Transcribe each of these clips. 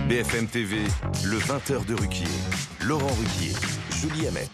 BFM TV, le 20h de Ruquier. Laurent Ruquier, Julie Hamet.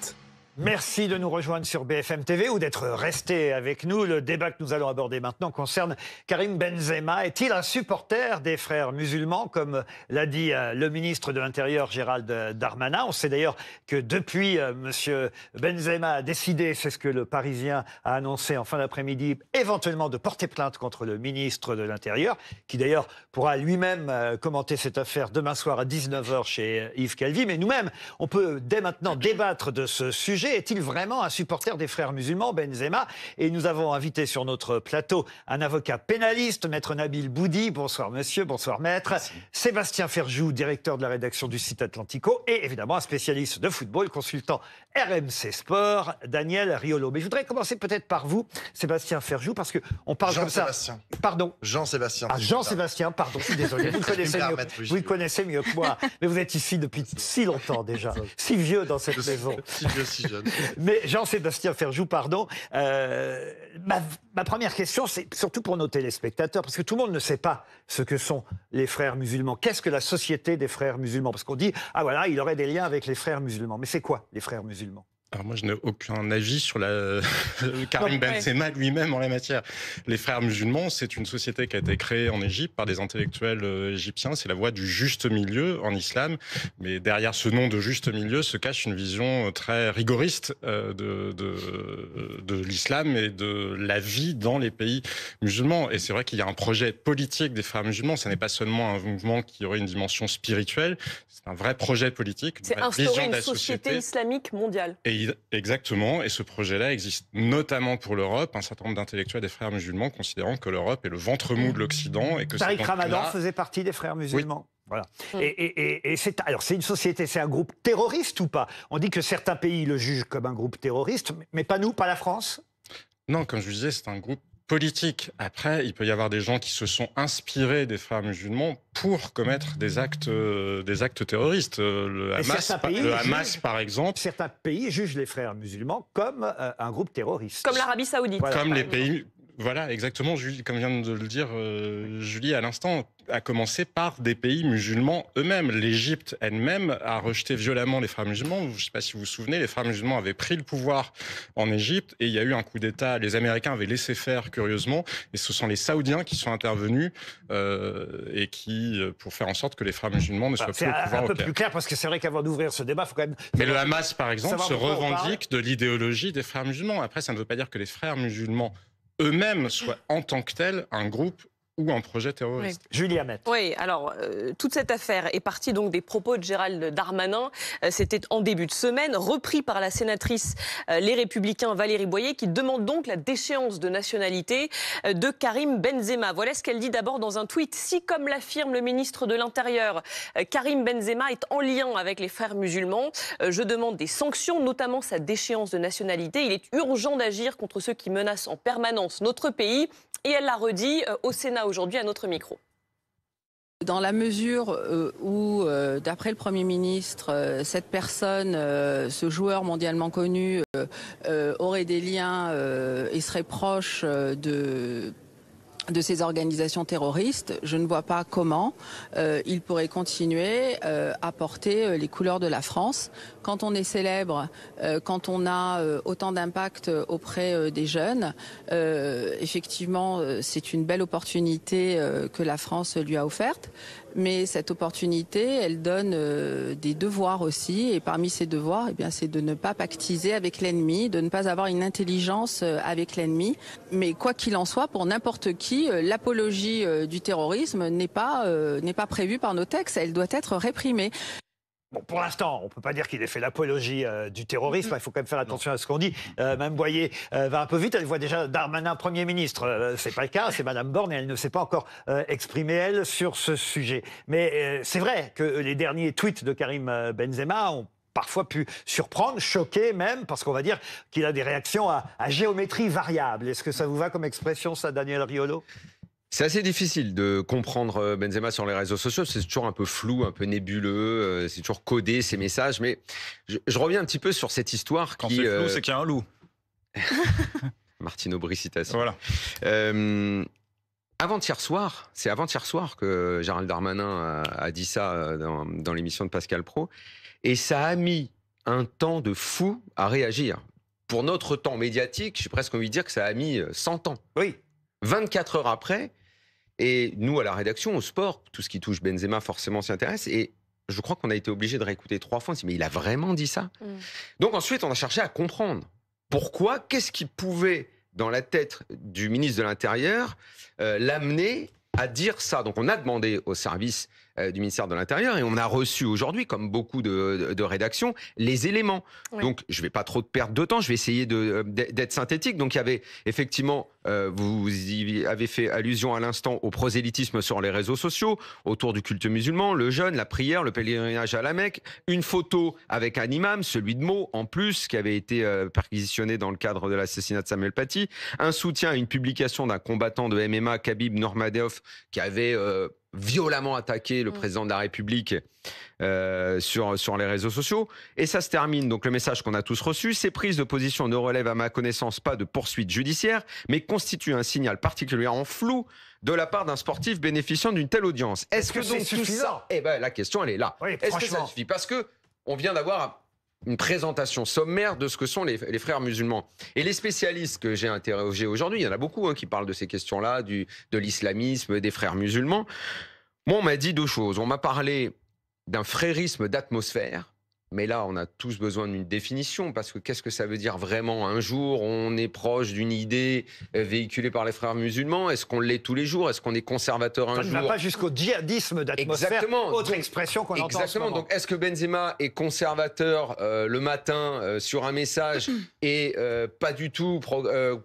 Merci de nous rejoindre sur BFM TV ou d'être resté avec nous. Le débat que nous allons aborder maintenant concerne Karim Benzema. Est-il un supporter des frères musulmans, comme l'a dit le ministre de l'Intérieur Gérald Darmanin? On sait d'ailleurs que depuis, monsieur Benzema a décidé, c'est ce que le Parisien a annoncé en fin d'après-midi, éventuellement de porter plainte contre le ministre de l'Intérieur, qui d'ailleurs pourra lui-même commenter cette affaire demain soir à 19h chez Yves Calvi. Mais nous-mêmes, on peut dès maintenant débattre de ce sujet. Est-il vraiment un supporter des frères musulmans, Benzema? Et nous avons invité sur notre plateau un avocat pénaliste, maître Nabil Boudi. Bonsoir monsieur, bonsoir maître. Merci. Sébastien Ferjou, directeur de la rédaction du site Atlantico. Et évidemment un spécialiste de football, consultant RMC Sport, Daniel Riolo. Mais je voudrais commencer peut-être par vous, Sébastien Ferjou, parce qu'on parle comme ça... Jean-Sébastien. Pardon. Jean-Sébastien. Ah, Jean-Sébastien, pardon, je suis désolé. Vous le connaissez mieux que moi. Mais vous êtes ici depuis si longtemps déjà. Si vieux dans cette maison. Si vieux, si jeune. Mais Jean-Sébastien Ferjou, pardon. Ma première question, c'est surtout pour nos téléspectateurs, parce que tout le monde ne sait pas ce que sont les frères musulmans. Qu'est-ce que la société des frères musulmans? Parce qu'on dit, ah voilà, il aurait des liens avec les frères musulmans. Mais c'est quoi, les frères musulmans? Alors moi, je n'ai aucun avis sur Karim Benzema lui-même en la matière. Les frères musulmans, c'est une société qui a été créée en Égypte par des intellectuels égyptiens. C'est la voie du juste milieu en islam. Mais derrière ce nom de juste milieu se cache une vision très rigoriste de l'islam et de la vie dans les pays musulmans. Et c'est vrai qu'il y a un projet politique des frères musulmans. Ce n'est pas seulement un mouvement qui aurait une dimension spirituelle. C'est un vrai projet politique. C'est instaurer une société islamique mondiale. Exactement, et ce projet-là existe notamment pour l'Europe. Un certain nombre d'intellectuels des frères musulmans considérant que l'Europe est le ventre mou de l'Occident et que Tariq Ramadan faisait partie des frères musulmans. Oui. Voilà. Et c'est une société, c'est un groupe terroriste ou pas? On dit que certains pays le jugent comme un groupe terroriste, mais pas nous, pas la France? Non, comme je vous disais, c'est un groupe politique. Après, il peut y avoir des gens qui se sont inspirés des frères musulmans pour commettre des actes terroristes. Le Hamas, par exemple. Certains pays jugent les frères musulmans comme un groupe terroriste. Comme l'Arabie Saoudite. Voilà. Comme les pays... Voilà, exactement, Julie, comme vient de le dire Julie à l'instant, a commencé par des pays musulmans eux-mêmes. L'Égypte elle-même a rejeté violemment les frères musulmans. Je ne sais pas si vous vous souvenez, les frères musulmans avaient pris le pouvoir en Égypte et il y a eu un coup d'État. Les Américains avaient laissé faire, curieusement, et ce sont les Saoudiens qui sont intervenus et qui, pour faire en sorte que les frères musulmans ne soient plus au pouvoir. C'est un peu plus clair, parce que c'est vrai qu'avant d'ouvrir ce débat, il faut quand même... Mais le Hamas, par exemple, se revendique de l'idéologie des frères musulmans. Après, ça ne veut pas dire que les frères musulmans eux-mêmes soient en tant que tels un groupe ou un projet terroriste. Oui. Julie Hamet. Oui, alors, toute cette affaire est partie donc des propos de Gérald Darmanin. C'était en début de semaine, repris par la sénatrice Les Républicains Valérie Boyer, qui demande donc la déchéance de nationalité de Karim Benzema. Voilà ce qu'elle dit d'abord dans un tweet. Si, comme l'affirme le ministre de l'Intérieur, Karim Benzema est en lien avec les frères musulmans, je demande des sanctions, notamment sa déchéance de nationalité. Il est urgent d'agir contre ceux qui menacent en permanence notre pays. Et elle l'a redit au Sénat aujourd'hui à notre micro. Dans la mesure où, d'après le Premier ministre, cette personne, ce joueur mondialement connu, aurait des liens et serait proche de ces organisations terroristes, je ne vois pas comment il pourrait continuer à porter les couleurs de la France. Quand on est célèbre, quand on a autant d'impact auprès des jeunes, effectivement, c'est une belle opportunité que la France lui a offerte. Mais cette opportunité, elle donne des devoirs aussi. Et parmi ces devoirs, eh bien, c'est de ne pas pactiser avec l'ennemi, de ne pas avoir une intelligence avec l'ennemi. Mais quoi qu'il en soit, pour n'importe qui, l'apologie du terrorisme n'est pas prévue par nos textes. Elle doit être réprimée. Bon, pour l'instant, on ne peut pas dire qu'il ait fait l'apologie du terrorisme. Il faut quand même faire attention à ce qu'on dit. Mme Boyer va un peu vite. Elle voit déjà Darmanin Premier ministre. C'est pas le cas. C'est Mme Borne et elle ne s'est pas encore exprimée, elle, sur ce sujet. Mais c'est vrai que les derniers tweets de Karim Benzema ont parfois pu surprendre, choquer même, parce qu'on va dire qu'il a des réactions à géométrie variable. Est-ce que ça vous va comme expression, ça, Daniel Riolo ? C'est assez difficile de comprendre Benzema sur les réseaux sociaux. C'est toujours un peu flou, un peu nébuleux. C'est toujours codé, ces messages. Mais je reviens un petit peu sur cette histoire Quand c'est flou, c'est qu'il y a un loup. Martine Aubry, citation. Voilà. avant-hier soir, c'est avant-hier soir que Gérald Darmanin a dit ça dans l'émission de Pascal Praud. Et ça a mis un temps de fou à réagir. Pour notre temps médiatique, j'ai presque envie de dire que ça a mis 100 ans. Oui. 24 heures après, et nous, à la rédaction, au sport, tout ce qui touche Benzema, forcément, s'y intéresse. Et je crois qu'on a été obligé de réécouter 3 fois. On s'est dit, mais il a vraiment dit ça? Donc ensuite, on a cherché à comprendre. Pourquoi? Qu'est-ce qui pouvait, dans la tête du ministre de l'Intérieur, l'amener à dire ça? Donc on a demandé au service du ministère de l'Intérieur et on a reçu aujourd'hui, comme beaucoup de rédactions, les éléments. Oui. Donc je ne vais pas trop perdre de temps, je vais essayer d'être synthétique. Donc il y avait effectivement, vous y avez fait allusion à l'instant au prosélytisme sur les réseaux sociaux, autour du culte musulman, le jeûne, la prière, le pèlerinage à la Mecque, une photo avec un imam, celui de Meaux en plus, qui avait été perquisitionné dans le cadre de l'assassinat de Samuel Paty, un soutien à une publication d'un combattant de MMA, Khabib Nurmagomedov, qui avait violemment attaqué le président de la République sur les réseaux sociaux. Et ça se termine, donc le message qu'on a tous reçu, ces prises de position ne relèvent à ma connaissance pas de poursuite judiciaire, mais constituent un signal particulièrement flou de la part d'un sportif bénéficiant d'une telle audience. Est-ce que donc c'est suffisant? Eh ben, la question, elle est là. Oui, est-ce que ça suffit? Parce que on vient d'avoir une présentation sommaire de ce que sont les frères musulmans. Et les spécialistes que j'ai interrogés aujourd'hui, il y en a beaucoup qui parlent de ces questions-là, de l'islamisme, des frères musulmans. Moi, on m'a dit 2 choses. On m'a parlé d'un frérisme d'atmosphère. Mais là, on a tous besoin d'une définition, parce que qu'est-ce que ça veut dire vraiment? Un jour, on est proche d'une idée véhiculée par les frères musulmans. Est-ce qu'on l'est tous les jours? Est-ce qu'on est conservateur un jour? Ça ne va pas jusqu'au djihadisme d'atmosphère. Exactement. Autre expression qu'on entend en ce Exactement. moment. Donc, est-ce que Benzema est conservateur le matin sur un message et pas du tout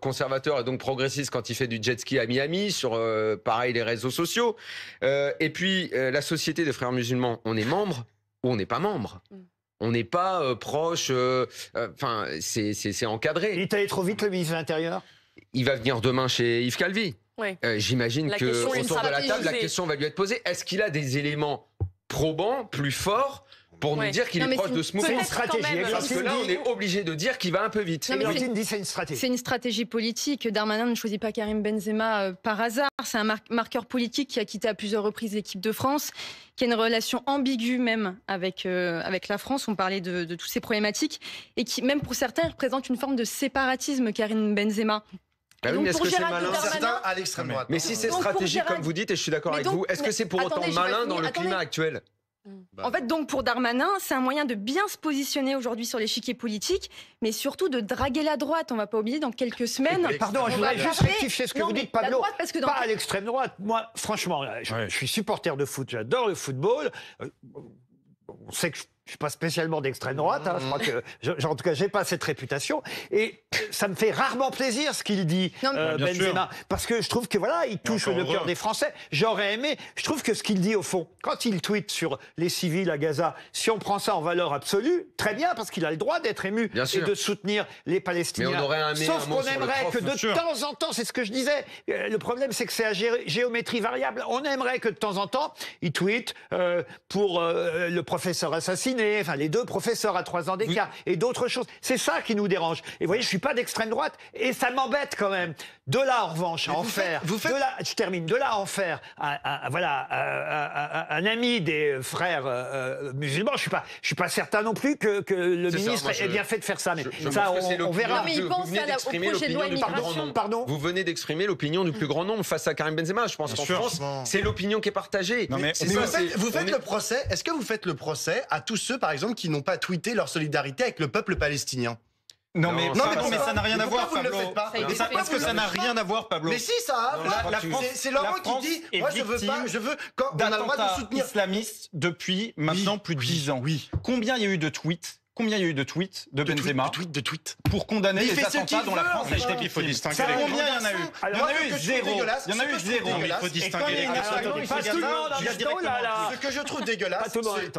conservateur et donc progressiste quand il fait du jet ski à Miami, sur pareil les réseaux sociaux? Et puis, la Société des frères musulmans, on est membre ou on n'est pas membre? On n'est pas proche, enfin, c'est encadré. Il est allé trop vite, le ministre de l'Intérieur? Il va venir demain chez Yves Calvi. Oui. J'imagine qu'autour de la table, la posée. question va lui être posée. Est-ce qu'il a des éléments probants, plus forts, pour nous dire qu'il est proche de ce mouvement? C'est une stratégie. Parce que là, on est obligé de dire qu'il va un peu vite. Églantine dit c'est une stratégie. C'est une stratégie politique. Darmanin ne choisit pas Karim Benzema par hasard. C'est un marqueur politique qui a quitté à plusieurs reprises l'équipe de France, qui a une relation ambiguë même avec la France. On parlait de toutes ces problématiques et qui, même pour certains, représente une forme de séparatisme, Karim Benzema. Bah oui, mais est-ce que c'est malin? Certains à l'extrême droite. Mais si c'est stratégique, comme vous dites, et je suis d'accord avec vous, est-ce que c'est pour autant malin dans le climat actuel? En fait, donc pour Darmanin, c'est un moyen de bien se positionner aujourd'hui sur l'échiquier politique, mais surtout de draguer la droite. On ne va pas oublier, dans quelques semaines... Pardon, je voudrais juste rectifier ce que vous dites, Pablo. Parce que pas à l'extrême droite. Moi, franchement, je suis supporter de foot, j'adore le football. On sait que je ne suis pas spécialement d'extrême droite, je crois que, en tout cas, j'ai pas cette réputation. Et ça me fait rarement plaisir ce qu'il dit, Benzema, parce que je trouve que voilà, il touche le cœur des Français. J'aurais aimé. Je trouve que ce qu'il dit au fond, quand il tweete sur les civils à Gaza, si on prend ça en valeur absolue, très bien, parce qu'il a le droit d'être ému et de soutenir les Palestiniens. Mais on aurait sauf qu'on aimerait que de temps en temps, c'est ce que je disais. Le problème, c'est que c'est à géométrie variable. On aimerait que de temps en temps, il tweete pour le professeur assassiné. Enfin, les 2 professeurs à 3 ans d'écart et d'autres choses. C'est ça qui nous dérange. Et vous voyez, je suis pas d'extrême droite et ça m'embête quand même. De là, en revanche, à en faire. Je termine. De là à en faire un ami des frères musulmans. Je suis pas certain non plus que le ministre ait bien fait de faire ça. Mais ça, on verra. Mais il pense au projet de loi immigration. Pardon. Vous venez d'exprimer l'opinion du plus grand nombre face à Karim Benzema. Je pense qu'en France, c'est l'opinion qui est partagée. Vous faites le procès. Est-ce que vous faites le procès à tous ceux, par exemple, qui n'ont pas tweeté leur solidarité avec le peuple palestinien? Non, mais ça n'a rien à voir, Pablo. Parce que ça n'a rien à voir, Pablo. Mais si, ça a. C'est Laurent qui dit, moi je veux quand on a le droit de soutenir islamiste depuis maintenant plus de 10 ans. Oui. Combien il y a eu de tweets? Combien il y a eu de tweets de Benzema pour condamner les attentats dont la France a été victime? Il faut distinguer les combien il y en a eu? Il y en a eu zéro. Il y en a eu zéro. Il faut distinguer les Ce que je trouve dégueulasse,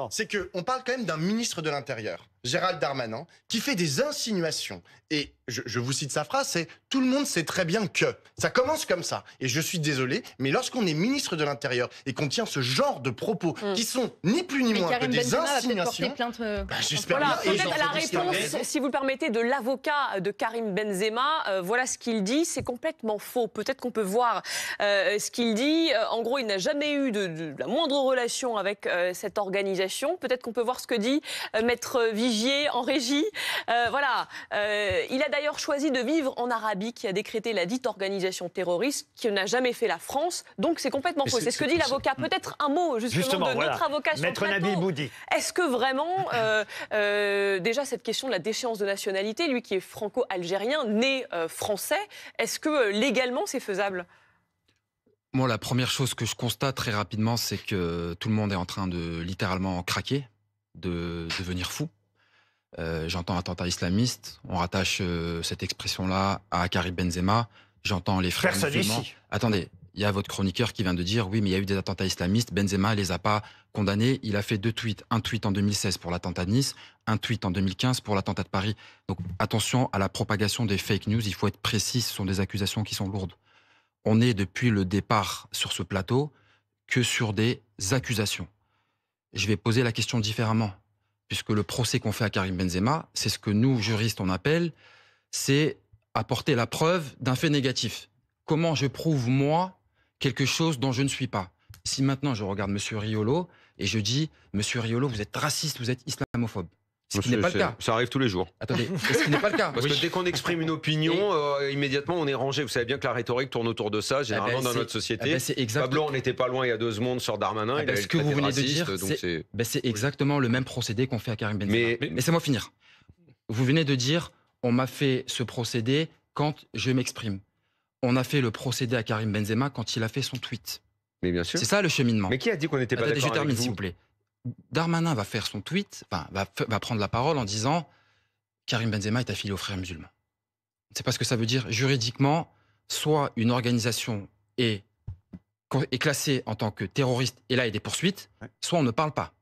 c'est qu'on parle quand même d'un ministre de l'Intérieur. Gérald Darmanin, qui fait des insinuations. Et je vous cite sa phrase, c'est « Tout le monde sait très bien que ». Ça commence comme ça. Et je suis désolé, mais lorsqu'on est ministre de l'Intérieur et qu'on tient ce genre de propos qui sont ni plus ni moins que des insinuations... j'espère voilà, bien. Peut-être la réponse, si vous le permettez, de l'avocat de Karim Benzema. Voilà ce qu'il dit. C'est complètement faux. Peut-être qu'on peut voir ce qu'il dit. En gros, il n'a jamais eu de la moindre relation avec cette organisation. Peut-être qu'on peut voir ce que dit Maître Vigier en régie. Voilà. Il a d'ailleurs choisi de vivre en Arabie, qui a décrété la dite organisation terroriste, qui n'a jamais fait la France. Donc c'est complètement faux. C'est ce que dit l'avocat. Peut-être un mot justement de notre avocat sur le plateau. Maître Nabil Boudi. Est-ce que vraiment, déjà cette question de la déchéance de nationalité, lui qui est franco-algérien, né français, est-ce que légalement c'est faisable ? Moi, la première chose que je constate très rapidement, c'est que tout le monde est en train de littéralement craquer, de devenir fou. J'entends attentat islamiste, on rattache cette expression-là à Karim Benzema, j'entends les frères musulmans. Attendez, il y a votre chroniqueur qui vient de dire, oui, mais il y a eu des attentats islamistes, Benzema ne les a pas condamnés, il a fait 2 tweets, un tweet en 2016 pour l'attentat de Nice, un tweet en 2015 pour l'attentat de Paris. Donc attention à la propagation des fake news, il faut être précis, ce sont des accusations qui sont lourdes. On est depuis le départ sur ce plateau que sur des accusations. Je vais poser la question différemment. Puisque le procès qu'on fait à Karim Benzema, c'est ce que nous, juristes, on appelle, c'est apporter la preuve d'un fait négatif. Comment je prouve, moi, quelque chose dont je ne suis pas? Si maintenant je regarde M. Riolo et je dis « Monsieur Riolo, vous êtes raciste, vous êtes islamophobe », ce qui n'est pas le cas. Ça arrive tous les jours. Attendez, ce qui n'est pas le cas. Parce que dès qu'on exprime une opinion, immédiatement on est rangé. Vous savez bien que la rhétorique tourne autour de ça, généralement dans notre société. Pablo, on n'était pas loin il y a 2 secondes sur Darmanin. Ce que vous venez de dire, c'est exactement le même procédé qu'on fait à Karim Benzema. Mais laissez-moi finir. Vous venez de dire, on m'a fait ce procédé quand je m'exprime. On a fait le procédé à Karim Benzema quand il a fait son tweet. Mais bien sûr. C'est ça le cheminement. Mais qui a dit qu'on n'était pas d'accord avec vous ? Je termine, s'il vous plaît. Darmanin va faire son tweet, va prendre la parole en disant Karim Benzema est affilié aux frères musulmans. C'est pas ce que ça veut dire. Juridiquement, soit une organisation est classée en tant que terroriste et là il y a des poursuites, soit on ne parle pas.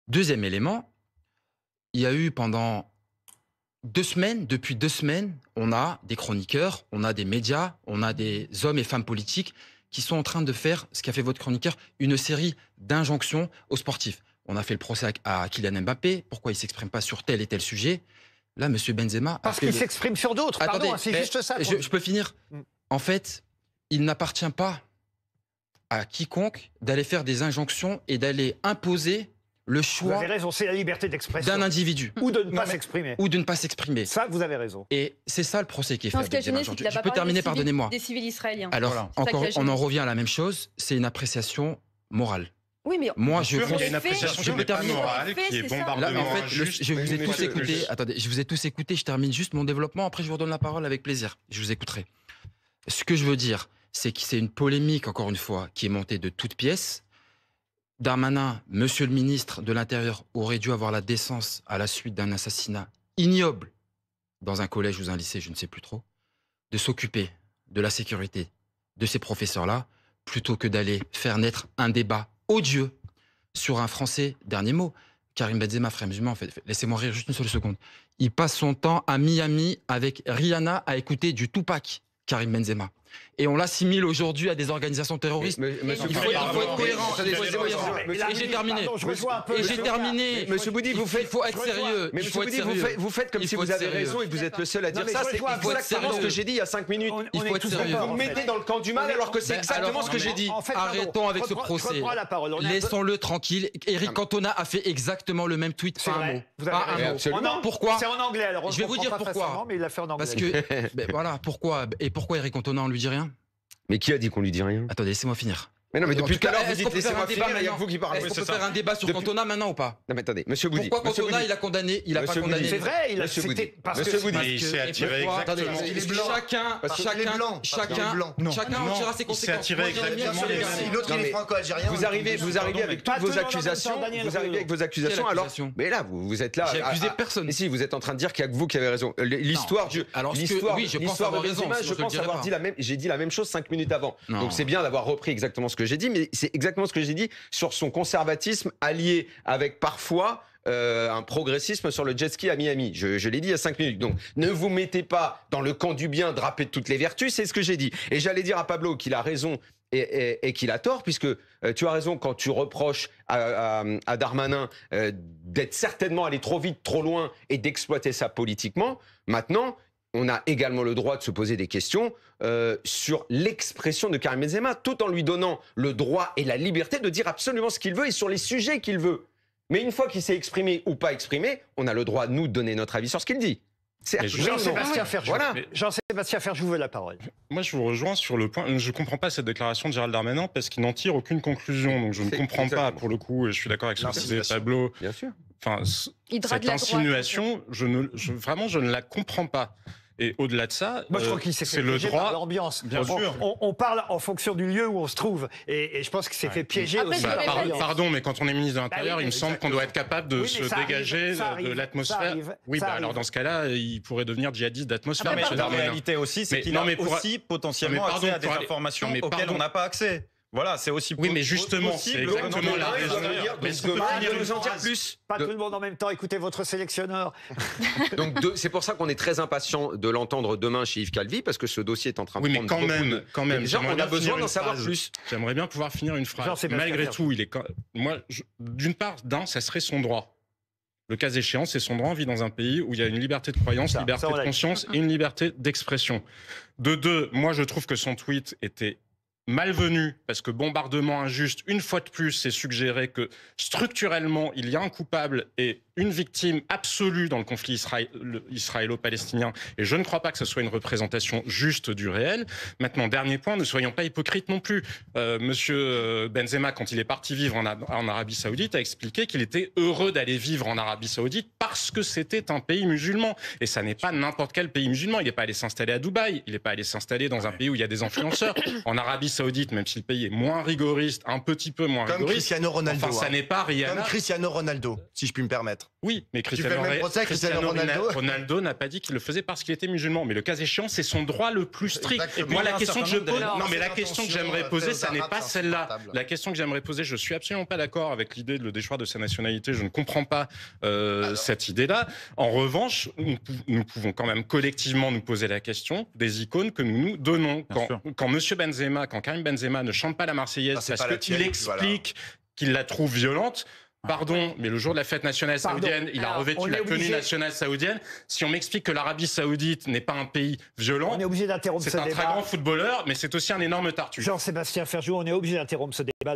Deuxième élément, il y a eu pendant 2 semaines, depuis 2 semaines, on a des chroniqueurs, on a des médias, on a des hommes et femmes politiques qui sont en train de faire, ce qu'a fait votre chroniqueur, une série d'injonctions aux sportifs. On a fait le procès à Kylian Mbappé, pourquoi il ne s'exprime pas sur tel et tel sujet. Là, M. Benzema... Parce qu'il s'exprime sur d'autres, pardon, c'est juste ça. Je peux finir. En fait, il n'appartient pas à quiconque d'aller faire des injonctions et d'aller imposer le choix... Vous avez raison, c'est la liberté d'expression. ...d'un individu. Ou de ne pas s'exprimer. Ou de ne pas s'exprimer. Ça, vous avez raison. Et c'est ça le procès qui est fait. Je peux terminer, pardonnez-moi. Des civils israéliens. Alors, voilà. Encore, on en revient à la même chose, c'est une appréciation morale. Oui, mais moi, je il y a une appréciation morale qui est bombardement. En fait, je vous ai tous écoutés. Attendez, je vous ai tous écoutés. Je termine juste mon développement. Après, je vous redonne la parole avec plaisir. Je vous écouterai. Ce que je veux dire, c'est que c'est une polémique, encore une fois, qui est montée de toutes pièces. Darmanin, monsieur le ministre de l'Intérieur, aurait dû avoir la décence, à la suite d'un assassinat ignoble dans un collège ou un lycée, je ne sais plus trop, de s'occuper de la sécurité de ces professeurs-là, plutôt que d'aller faire naître un débat odieux sur un Français. Dernier mot, Karim Benzema, frère musulman, en fait, laissez-moi rire juste une seule seconde. Il passe son temps à Miami avec Rihanna à écouter du Tupac, Karim Benzema. Et on l'assimile aujourd'hui à des organisations terroristes. Il faut être cohérent. Et j'ai terminé. Et j'ai terminé. Monsieur Boudi, il faut être sérieux. Mais Monsieur Boudi, vous faites comme si vous avez raison et que vous êtes le seul à dire ça. C'est exactement ce que j'ai dit il y a 5 minutes. Il faut être sérieux. Vous me mettez dans le camp du mal alors que c'est exactement ce que j'ai dit. Arrêtons avec ce procès. Laissons-le tranquille. Eric Cantona a fait exactement le même tweet. Pas un mot. Pas un mot. Pourquoi? C'est en anglais alors. Je vais vous dire pourquoi. Mais il l'a fait en anglais. Parce que voilà pourquoi. Et pourquoi Eric Cantona on lui dit rien? Mais qui a dit qu'on lui dit rien? Attendez, laissez-moi finir. Mais non, mais depuis tout à l'heure, vous dites laissez-moi finir, il y a que vous qui parlez. Est-ce qu'on peut faire un débat sur Cantona maintenant ou pas? Non, mais attendez, monsieur Boudi. Pourquoi Cantona, il a condamné, il a pas condamné? C'est vrai, il a Monsieur Boudi. Monsieur Boudi. Il s'est attiré exactement. Chacun en tirera ses conséquences. Il s'est attiré exactement. L'autre, il est franco-algérien. Vous arrivez avec toutes vos accusations. Vous arrivez avec vos accusations. Alors, mais là, vous êtes là. J'ai accusé personne. Mais si, vous êtes en train de dire qu'il y a que vous qui avez raison. L'histoire de Benzema, je pense avoir dit la même. J'ai dit la même chose 5 minutes avant. Donc c'est bien d'avoir repris exactement ce que j'ai dit, mais c'est exactement ce que j'ai dit sur son conservatisme allié avec parfois un progressisme sur le jet ski à Miami. Je l'ai dit il y a 5 minutes. Donc, ne vous mettez pas dans le camp du bien, drapé de toutes les vertus, c'est ce que j'ai dit. Et j'allais dire à Pablo qu'il a raison et qu'il a tort, puisque tu as raison quand tu reproches à Darmanin d'être certainement allé trop vite, trop loin et d'exploiter ça politiquement. Maintenant, on a également le droit de se poser des questions sur l'expression de Karim Benzema, tout en lui donnant le droit et la liberté de dire absolument ce qu'il veut et sur les sujets qu'il veut. Mais une fois qu'il s'est exprimé ou pas exprimé, on a le droit, nous, de donner notre avis sur ce qu'il dit. Jean-Sébastien Ferjou. Voilà. Jean-Sébastien Ferjou veut la parole. Moi, je vous rejoins sur le point. Je ne comprends pas cette déclaration de Gérald Darmanin parce qu'il n'en tire aucune conclusion. Donc, je ne comprends pas, pour le coup, et je suis d'accord avec ce que disait Pablo. Bien sûr. Enfin, cette insinuation, vraiment, je ne la comprends pas. Et au-delà de ça, moi je crois qu'il s'est fait piéger par l'ambiance. Bien sûr. On parle en fonction du lieu où on se trouve, et je pense qu'il s'est fait piéger aussi. Pardon, mais quand on est ministre de l'Intérieur, il me semble qu'on doit être capable de se dégager de l'atmosphère. Oui, alors dans ce cas-là, il pourrait devenir djihadiste d'atmosphère. Mais la réalité aussi, c'est qu'il a aussi potentiellement accès à des informations auxquelles on n'a pas accès. Voilà, c'est aussi oui, mais justement, c'est exactement la raison. Mais est-ce que vous pouvez nous en dire plus? Pas tout le monde en même temps, écoutez votre sélectionneur. Donc c'est pour ça qu'on est très impatient de l'entendre demain chez Yves Calvi, parce que ce dossier est en train de prendre beaucoup de... quand même. Déjà, on a besoin d'en savoir plus. J'aimerais bien pouvoir finir une phrase. Malgré tout, d'une part, ça serait son droit. Le cas échéant, c'est son droit. On vit dans un pays où il y a une liberté de croyance, liberté de conscience et une liberté d'expression. De deux, moi, je trouve que son tweet était malvenu, parce que bombardement injuste, une fois de plus, c'est suggéré que structurellement, il y a un coupable et une victime absolue dans le conflit israélo-palestinien. Et je ne crois pas que ce soit une représentation juste du réel. Maintenant, dernier point, ne soyons pas hypocrites non plus. Monsieur Benzema, quand il est parti vivre en Arabie Saoudite, a expliqué qu'il était heureux d'aller vivre en Arabie Saoudite parce que c'était un pays musulman. Et ça n'est pas n'importe quel pays musulman. Il n'est pas allé s'installer à Dubaï. Il n'est pas allé s'installer dans un pays où il y a des influenceurs. En Arabie Saoudite, même si le pays est moins rigoriste, un petit peu moins rigoriste. Comme Cristiano Ronaldo. Enfin, ça n'est pas Rihanna. Comme Cristiano Ronaldo, si je puis me permettre. Oui, mais Cristiano Ronaldo n'a pas dit qu'il le faisait parce qu'il était musulman. Mais le cas échéant, c'est son droit le plus strict. Exactement. Et moi, la question que je pose, la question que j'aimerais poser, ça n'est pas celle-là. La question que j'aimerais poser, je suis absolument pas d'accord avec l'idée de le déchoir de sa nationalité. Je ne comprends pas cette idée-là. En revanche, nous pouvons quand même collectivement nous poser la question des icônes que nous nous donnons. Quand Monsieur Benzema, quand Karim Benzema ne chante pas la Marseillaise parce qu'il explique qu'il la trouve violente. Pardon, mais le jour de la fête nationale saoudienne, il a revêtu la tenue nationale saoudienne. Si on m'explique que l'Arabie Saoudite n'est pas un pays violent, on est obligé d'interrompre ce débat. C'est un très grand footballeur, mais c'est aussi un énorme tartuffe. Jean-Sébastien Ferjou, on est obligé d'interrompre ce débat.